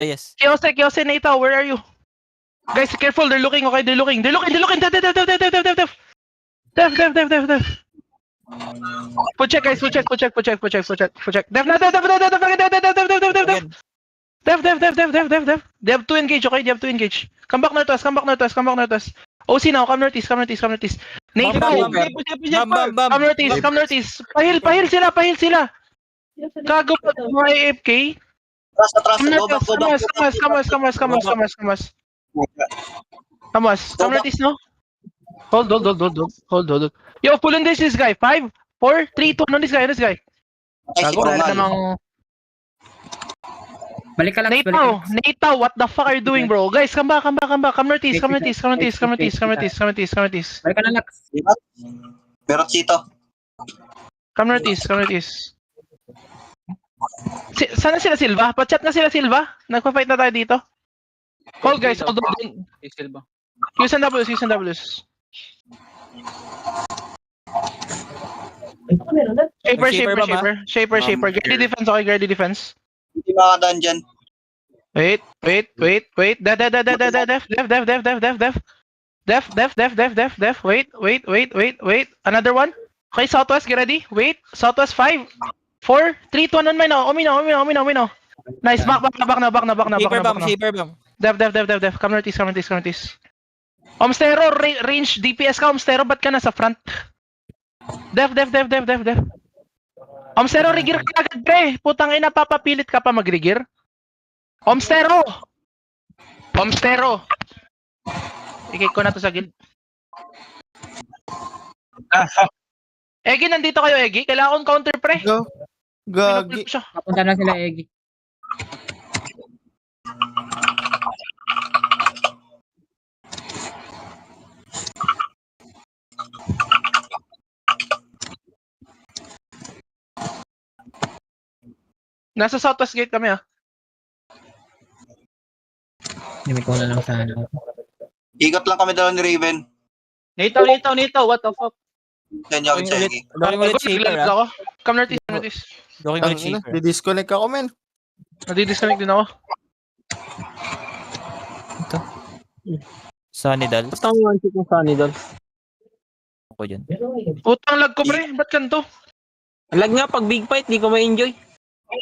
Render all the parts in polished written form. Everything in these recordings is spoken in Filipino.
Yes. Kiyose, Nita, where are you? Guys, careful, they're looking, okay, they're looking. Def. Put check, guys, put check. Def. They have to engage, okay? They have to engage. Come back northwest. OC now, come northeast. Nate, Bam. come northeast. Pahil sila. Gago pa, mga AFK. Atras, Come go back. Come northeast, no? Hold. Yo, pull on this guy. 5, 4, 3, 2, on this guy. Ay, si Gago, wala Brongal. namang... Balik ka lang. Nate, what the fuck are you doing, bro? Guys, come back. Come northeast. Balik ka lang, Lax. Pero Chito. Come northeast. Sana sila Silva? Pa-chat na sila Silva? Nagpa-fight na tayo dito. Hold guys, hold on. Qs and Ws. Shaper. Guardy defense, okay, guardy defense. Hindi makadaan dyan. Wait. Def. Wait. Another one. Okay, southwest, get ready. Wait, southwest 5, 4, 3, 2, 1 on mine now. Omino. Nice, back na. Shaper bomb. Def. Come northeast. Omstero, range DPS ka. Omstero, ba't ka nasa front? Def. Omstero, rigir ka agad, pre. Putang ina, papapilit ka pa mag-rigir. Omstero! Ikik ko na to sa guild. Egi, nandito kayo, Egi. Kailangan kong counter, pre. Gagi. Papunta na sila, Egi. Nasa southwest gate kami, ah. Hindi ko na lang sa ano. Ikot lang kami dalawa ni Raven. Nito, what the fuck? Yan yung sa Egi. Looking ulit shaper, Naglalabas ako. Come northeast. Looking ulit shaper. Di-disconnect ako, men. Nadi-disconnect din ako. Sunny Dal. Basta ang one-shot ng Sunny Dolls. Ako dyan. Putang lag ko, pre. Ba't ganito? Lag nga pag big fight, di ko ma-enjoy.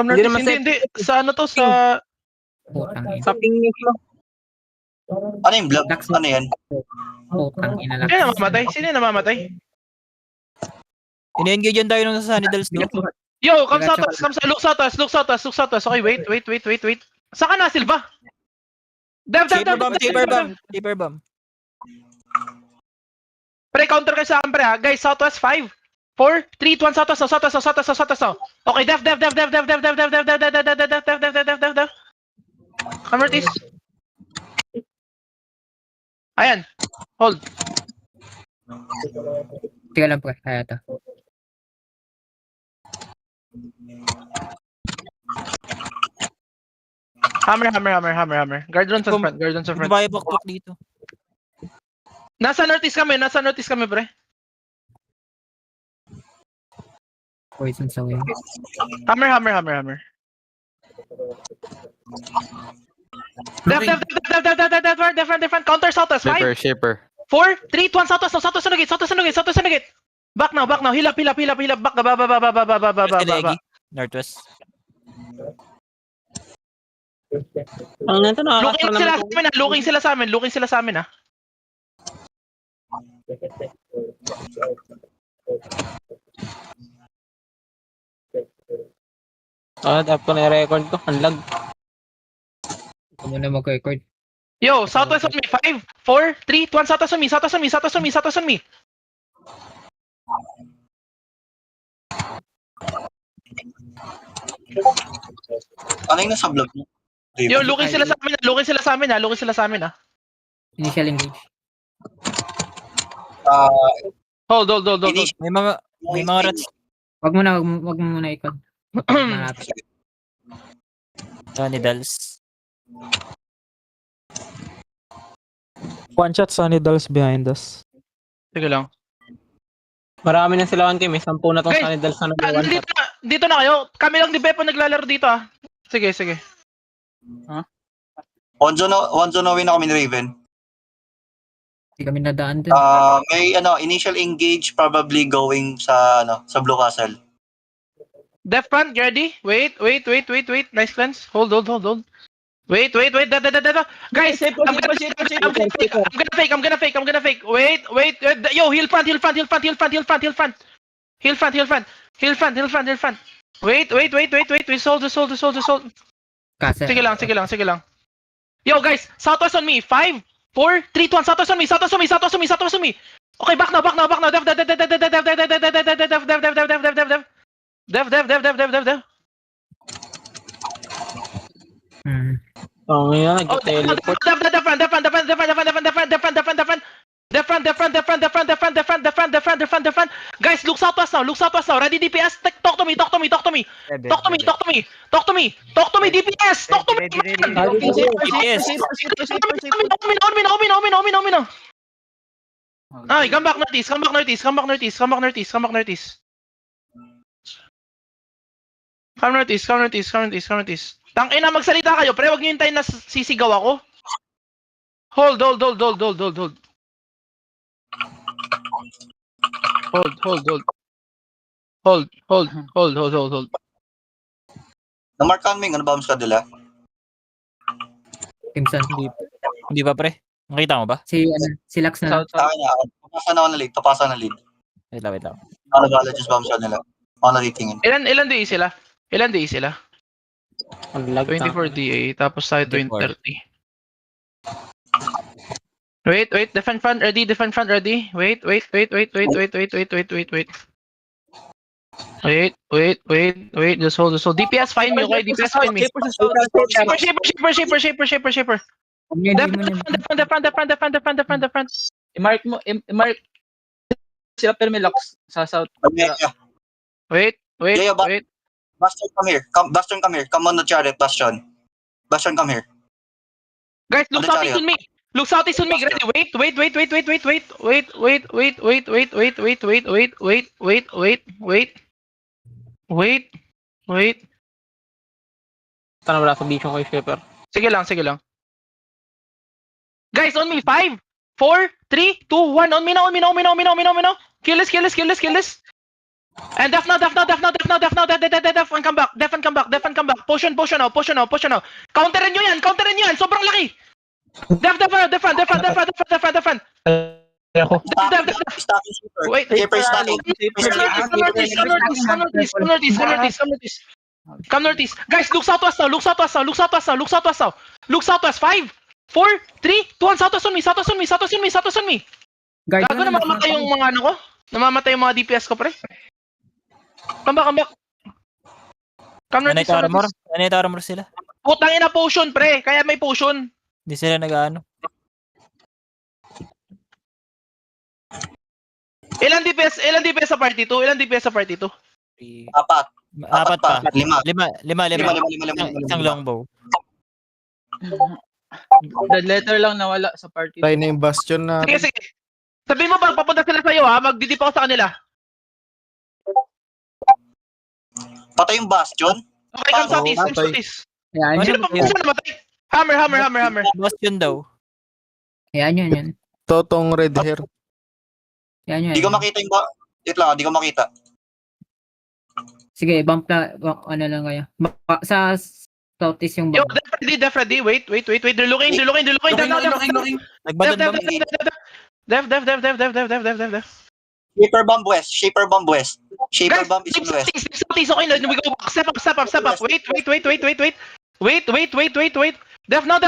Come Hindi northeast. naman Hindi. Sa ano to? Sa... Putang ina. Sa ping news mo. Ano yung vlog? Ano yan? Putang ina lang. Sino yung namamatay? In-engage dyan tayo nung sa Sunny Dals, no? Yo, come southwest. Look southwest. Okay, wait. Saan ka na, Silva? Def. Shaper bomb. Pre, counter kayo sa akin, pre, ha? Guys, southwest 5, 4, 3, 2, 1, southwest. Okay, def. Come northeast. Ayan. Hold. Tiga lang, pre. Kaya ito. Hammer. Guard runs sa front. Babae bakbak dito. Nasa northeast kami, pre. Poison sa wing. Hammer. Def. Counter southwest. 5, Shaper. 4, 3, 2, 1, southwest na gate. Back now. Hilap. Back, baba. Northwest. Ang nito nakakasara naman. Looking sila sa amin, ha. Dapat ko na-record ko. Ang lag. Ito muna mag-record. Yo, southwest on me. 5, 4, 3, 2, 1, southwest on me. Ano yung nasa vlog mo? Yo, looking sila sa amin, ha. Initial engage. Hold. May mga rats. Wag mo na ikon. Malapit. Sunny Dals. One shot Sunny Dolls behind us. Sige lang. Marami na sila 1K. May 10 na tong Guys, Sunny Dolls na nag-one shot. Dito na kayo. Kami lang di Beppo naglalaro dito, ah. Sige. Ha? One zone away na kami ni Raven. Hindi kami nadaan dun. May initial engage probably going sa Blue Castle. Def front, get ready. Wait. Nice cleanse. Hold. Wait. Guys, I'm gonna fake. Wait. Yo, heal front. Wait. We sold. Castle. Sige lang. Yo, guys, southwest on me. 5, 4, 3, 2, 1. Southwest on me. Okay, back now. Dev. Oh, ngayon, nag-teleport. Defend. Guys, look southwest now. Ready, DPS? Talk to me. DPS. Talk to me. DPS. Omino. Ay, come back northeast. Come northeast. Tangina, magsalita kayo, pre. Wag niyo hintayin na sisigaw ako. Hold. Na-mark kami, ano ba ang nila? Crimson. Hindi ba, pre? Nakita mo ba? Si Lux na. Papasa na lead. Wait lang. Ano ba, just bomb shot nila. Ako natitingin. Ilan DA sila? 24 Ang lag DA, tapos tayo 24. 2030. Wait, defend front ready. Wait. Just hold. DPS fine me, okay? DPS fine me. Shaper. Defend. I-mark mo, i-mark sila Permilox sa south. Wait. Bastion, come here. Come on the chariot, Bastion. Bastion, come here. Guys, look southeast on me. Ready? Wait. Tanong wala sa vision ko yung Shaper. Sige lang. Guys, on me. 5, 4, 3, 2, 1. On me now. Kill this. And def now. And come back. Potion now. Counterin nyo yan. Sobrang laki. Def. Ako. Wait. Come northeast. Guys, look southwest now. Look southwest. 5, 4, 3, 2, 1. Southwest on me. Guard Gago, namamatay yung mga ano ko. Namamatay yung mga DPS ko, pre. Come back. Come northeast. Nanay armor sila. Putang ina, potion, pre. Kaya may potion. Hindi sila nag-ano. Ilan DPS sa party 2? Apat Pa. Lima. Lima. Isang longbow. Dead letter lang nawala sa party. Tayo na yung Bastion na. Sige. Sabihin mo, pag papunta sila sa'yo, ha? Magdidip ako sa kanila. Patay yung Bastion. Okay, come southeast. Yan. Sino namatay? Hammer. Bastion daw. Yan. Totong red hair. Yan. Di ko makita yung Wait lang, di ko makita. Sige, bump na. Ano lang kayo. Sa southeast yung Yo, bump. def ready. Wait. They're looking. Nagbadon. Def. Shaper bomb west. Shaper bomb is in west. Southeast, okay, we go back. Step up. Wait. Def now.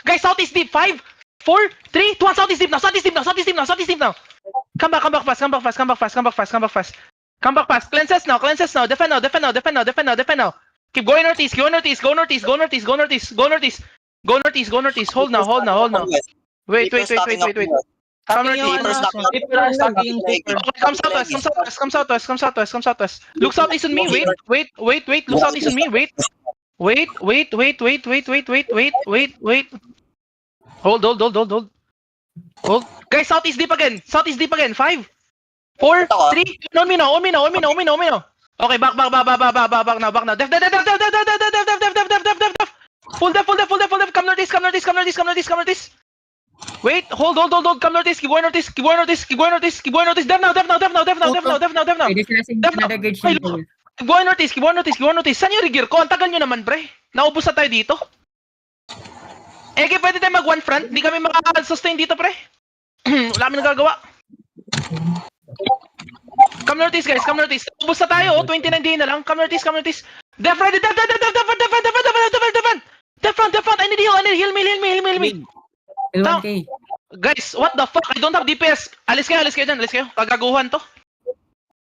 Guys, southeast deep. 5, 4, 3, 2, 1. Southeast deep now. Come back fast. Cleanses now. Defend now. Keep going northeast. Go northeast. Hold now. Wait. Come northeast. Come southwest. Look southeast on me. Wait. Look southeast on me. Wait. Hold. Guys, southeast deep again. 5, 4, 3. On me now. Okay, back now. Def. northeast, come northeast, come northeast. Wait, hold. Come northeast, keep going northeast. Def now. Pwede sila sa another gauge Ay, dito. Keep going northeast. Saan yung rigir ko? Ang tagal nyo naman, pre. Naubos na tayo dito. Pwede tayo mag one front. Di kami makaka-sustain dito, pre. Wala kami nagagawa. Come northeast, guys. Come northeast. Naubos na tayo, 29 day na lang. Come northeast. Def front. I need heal me. L1K. Guys, what the fuck? I don't have DPS. Alis kayo dyan. Kagaguhan to.